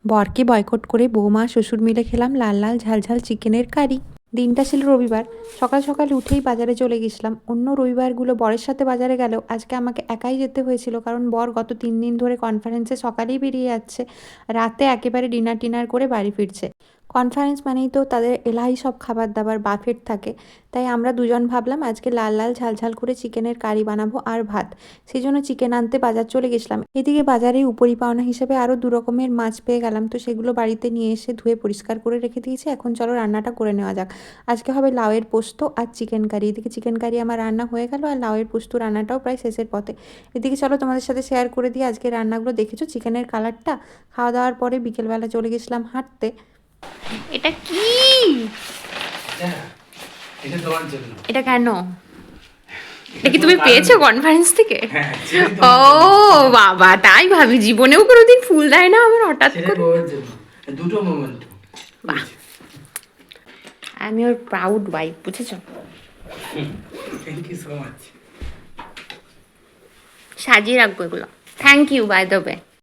বরকে বয়কট করে বৌমা শ্বশুর মিলে খেলাম লাল লাল ঝাল ঝাল চিকেনের কারি। দিনটা ছিল রবিবার। সকাল সকাল উঠেই বাজারে চলে গেছিলাম। অন্য রবিবারগুলো বরের সাথে বাজারে গেলেও আজকে আমাকে একাই যেতে হয়েছিল, কারণ বর গত 3 দিন ধরে কনফারেন্সে সকালেই বেরিয়ে যাচ্ছে, রাতে একেবারে ডিনার টিনার করে বাড়ি ফিরছে। কনফারেন্স মানেই তো তাদের এলাহি সব খাবার দাবার বাফেট থাকে। তাই আমরা দুজন ভাবলাম আজকে লাল লাল ঝাল ঝাল করে চিকেনের কারি বানাবো আর ভাত। সেই জন্য চিকেন আনতে বাজার চলে গেছিলাম। এদিকে বাজারে উপরি পাওনা হিসেবে আরও 2 রকমের মাছ পেয়ে গেলাম, তো সেগুলো বাড়িতে নিয়ে এসে ধুয়ে পরিষ্কার করে রেখে দিয়েছি। এখন চলো রান্নাটা করে নেওয়া যাক। আজকে হবে লাউয়ের পোস্ত আর চিকেন কারি। এদিকে চিকেন কারি আমার রান্না হয়ে গেল, আর লাউয়ের পোস্ত রান্নাটাও প্রায় শেষের পথে। এদিকে চলো তোমাদের সাথে শেয়ার করে দিই আজকে রান্নাগুলো। দেখেছো চিকেনের কালারটা? খাওয়া দাওয়ার পরে বিকেলবেলা চলে গেছিলাম হাঁটতে। এটা কি? এটা কেন? এটা কি তুমি পেয়েছো কনফারেন্স থেকে? ও বাবা, তাই ভাবি জীবনেও কোনোদিন ফুল দেয় না আমার হঠাৎ করে। দুটো মোমেন্ট। বাহ, আমি ওর প্রাউড ওয়াইফ, বুঝেছো? Thank you so much. সাজিয়ে রাখবো এগুলো। Thank you by the way.